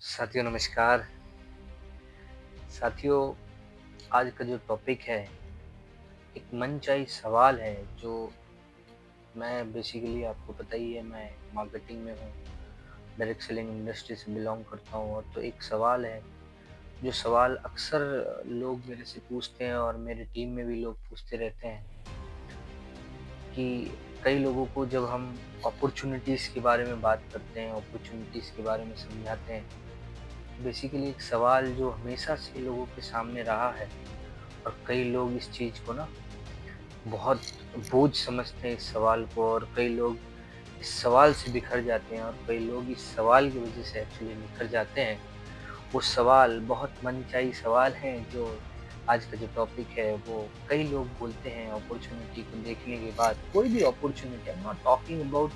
साथियों नमस्कार। साथियों, आज का जो टॉपिक है एक मनचाही सवाल है जो मैं बेसिकली आपको पता ही है, मैं मार्केटिंग में हूँ, डायरेक्ट सेलिंग इंडस्ट्री से बिलॉन्ग करता हूँ। और तो एक सवाल है जो सवाल अक्सर लोग मेरे से पूछते हैं और मेरी टीम में भी लोग पूछते रहते हैं कि कई लोगों को जब हम अपॉर्चुनिटीज़ के बारे में बात करते हैं, अपॉर्चुनिटीज़ के बारे में समझाते हैं, बेसिकली एक सवाल जो हमेशा से लोगों के सामने रहा है और कई लोग इस चीज़ को ना बहुत बोझ समझते हैं इस सवाल को, और कई लोग इस सवाल से बिखर जाते हैं और कई लोग इस सवाल की वजह से एक्चुअली निखर जाते हैं। वो सवाल बहुत मनचाही सवाल हैं जो आज का जो टॉपिक है वो कई लोग बोलते हैं अपॉर्चुनिटी को देखने के बाद, कोई भी opportunity, I am not talking about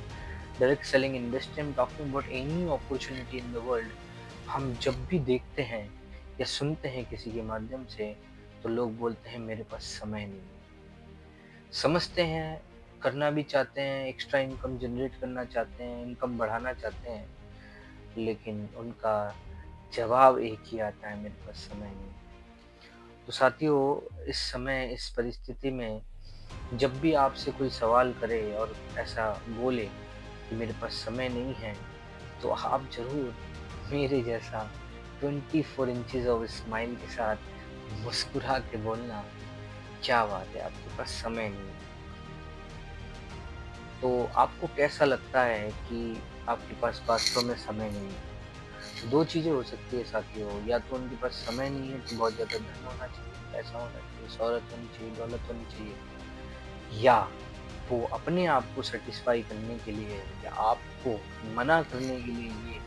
direct selling industry, I am talking about any opportunity in the world. हम जब भी देखते हैं या सुनते हैं किसी के माध्यम से तो लोग बोलते हैं मेरे पास समय नहीं है। समझते हैं, करना भी चाहते हैं, एक्स्ट्रा इनकम जनरेट करना चाहते हैं, इनकम बढ़ाना चाहते हैं, लेकिन उनका जवाब एक ही आता है, मेरे पास समय नहीं। तो साथियों, इस समय इस परिस्थिति में जब भी आपसे कोई सवाल करे और ऐसा बोले कि मेरे पास समय नहीं है, तो आप ज़रूर मेरे जैसा 24 इंचेस ऑफ स्माइल के साथ मुस्कुरा के बोलना, क्या बात है, आपके पास समय नहीं है। तो आपको कैसा लगता है कि आपके पास वास्तव में समय नहीं है? 2 चीज़ें हो सकती है साथियों, या तो उनके पास समय नहीं है तो बहुत ज़्यादा धन होना चाहिए, पैसा होना चाहिए, शोहरत होनी चाहिए, दौलत होनी चाहिए, या वो अपने आप को सैटिस्फाई करने के लिए या आपको मना करने के लिए ये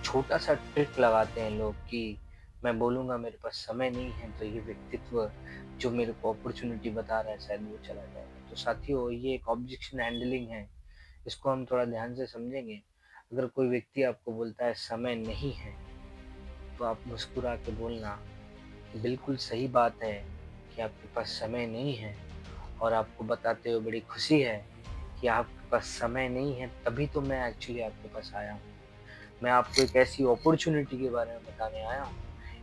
छोटा-सा ट्रिक लगाते हैं लोग कि मैं बोलूँगा मेरे पास समय नहीं है तो ये व्यक्तित्व जो मेरे को अपॉर्च्युनिटी बता रहा है शायद वो चला जाएगा। तो साथियों, ये एक ऑब्जेक्शन हैंडलिंग है, इसको हम थोड़ा ध्यान से समझेंगे। अगर कोई व्यक्ति आपको बोलता है समय नहीं है, तो आप मुस्कुरा के बोलना बिल्कुल सही बात है कि आपके पास समय नहीं है, और आपको बताते हुए बड़ी खुशी है कि आपके पास समय नहीं है, तभी तो मैं एक्चुअली आपके पास आया हूँ। मैं आपको एक ऐसी अपॉर्च्युनिटी के बारे में बताने आया हूँ,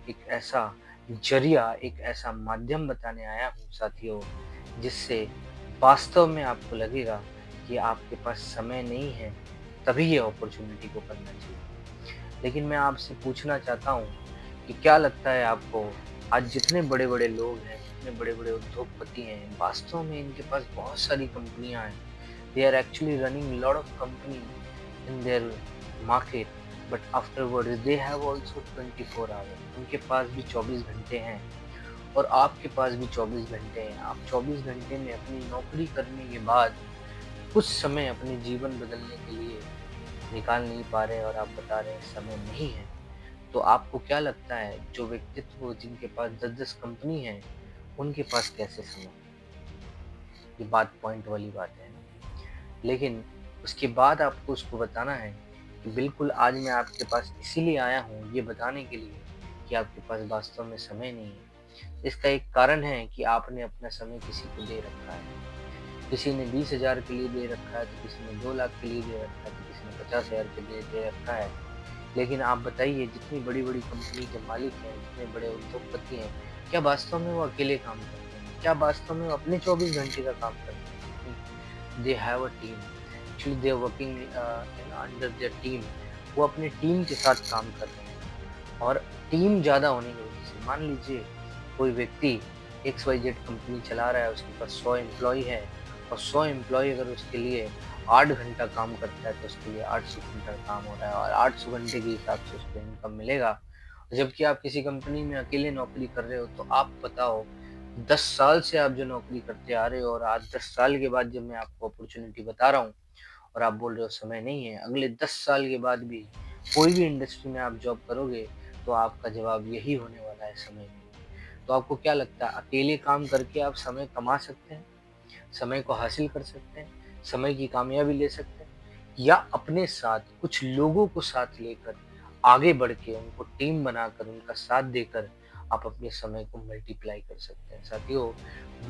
एक ऐसा ज़रिया, एक ऐसा माध्यम बताने आया हूँ साथियों, जिससे वास्तव में आपको लगेगा कि आपके पास समय नहीं है, तभी ये अपॉर्च्युनिटी को करना चाहिए। लेकिन मैं आपसे पूछना चाहता हूँ कि क्या लगता है आपको, आज जितने बड़े-बड़े लोग हैं, जितने बड़े-बड़े उद्योगपति हैं, वास्तव में इनके पास बहुत सारी कंपनियाँ हैं। They are actually running lot of company in their market, but afterwards they have also 24 hour. उनके पास भी 24 घंटे हैं और आपके पास भी 24 घंटे हैं। आप 24 घंटे में अपनी नौकरी करने के बाद कुछ समय अपने जीवन बदलने के लिए निकाल नहीं पा रहे और आप बता रहे हैं समय नहीं है। तो आपको क्या लगता है जो व्यक्तित्व जिनके पास 10-10 कंपनी है, उनके पास कैसे समय? ये बात पॉइंट वाली बात है ना? लेकिन उसके बाद आपको उसको बताना है कि बिल्कुल आज मैं आपके पास इसीलिए आया हूँ, ये बताने के लिए कि आपके पास वास्तव में समय नहीं है। इसका एक कारण है कि आपने अपना समय किसी को दे रखा है। किसी ने 20,000 के लिए दे रखा है, तो किसी ने 2 लाख के लिए दे रखा है, तो किसी ने 50,000 के लिए दे रखा है। लेकिन आप बताइए, जितनी बड़ी-बड़ी कंपनी के मालिक हैं, जितने बड़े उद्योगपति हैं, क्या वास्तव में वो अकेले काम करते हैं? क्या वास्तव में वो अपने 24 घंटे का काम करते हैं? नहीं, they have a team. Actually they are working under their team. वो अपने टीम के साथ काम कर रहे हैं, और टीम ज़्यादा होने की वजह से, मान लीजिए कोई व्यक्ति XYZ कंपनी चला रहा है, उसके पास 100 एम्प्लॉयी है और 100 एम्प्लॉयी अगर उसके लिए 8 घंटा काम करता है तो उसके लिए 800 घंटा काम हो रहा है और 800 घंटे के हिसाब से उसको इनकम मिलेगा। जबकि आप किसी कंपनी में अकेले नौकरी कर रहे हो, तो आप बताओ, 10 साल से आप जो नौकरी करते आ रहे हो और आज 10 साल के बाद जब मैं आपको अपॉर्चुनिटी बता रहा हूँ और आप बोल रहे हो समय नहीं है, अगले 10 साल के बाद भी कोई भी इंडस्ट्री में आप जॉब करोगे तो आपका जवाब यही होने वाला है, समय नहीं। तो आपको क्या लगता है, अकेले काम करके आप समय कमा सकते हैं? समय को हासिल कर सकते हैं, समय की कामयाबी ले सकते हैं, या अपने साथ कुछ लोगों को साथ लेकर आगे बढ़ के उनको टीम बनाकर उनका साथ देकर आप अपने समय को मल्टीप्लाई कर सकते हैं। साथियों,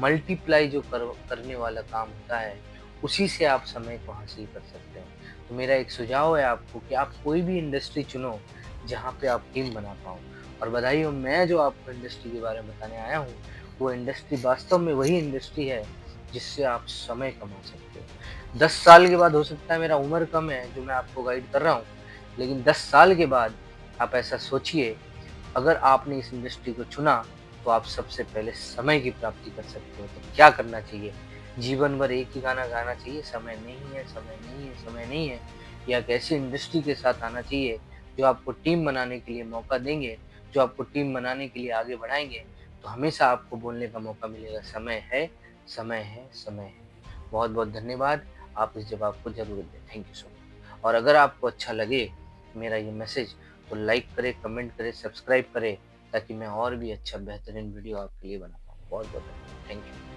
मल्टीप्लाई जो करने वाला काम होता है, उसी से आप समय को हासिल कर सकते हैं। तो मेरा एक सुझाव है आपको कि आप कोई भी इंडस्ट्री चुनो जहाँ पे आप टीम बना पाओ। और बधाई हो, मैं जो आपको इंडस्ट्री के बारे में बताने आया हूँ, वो इंडस्ट्री वास्तव में वही इंडस्ट्री है जिससे आप समय कमा सकते हो। 10 साल के बाद हो सकता है मेरा उम्र कम है जो मैं आपको गाइड कर रहा हूँ, लेकिन 10 साल के बाद आप ऐसा सोचिए, अगर आपने इस इंडस्ट्री को चुना तो आप सबसे पहले समय की प्राप्ति कर सकते हो। तो क्या करना चाहिए? जीवन भर एक ही गाना गाना चाहिए, समय नहीं है, समय नहीं है, समय नहीं है, या एक ऐसी इंडस्ट्री के साथ आना चाहिए जो आपको टीम बनाने के लिए मौका देंगे, जो आपको टीम बनाने के लिए आगे बढ़ाएँगे, तो हमेशा आपको बोलने का मौका मिलेगा, समय है, समय है, समय है। बहुत-बहुत धन्यवाद। आप इस जवाब को ज़रूर दें। Thank you so much. और अगर आपको अच्छा लगे मेरा ये मैसेज, तो लाइक करें, कमेंट करें, सब्सक्राइब करें, ताकि मैं और भी अच्छा बेहतरीन वीडियो आपके लिए बना पाऊँ। बहुत-बहुत धन्यवाद। Thank you.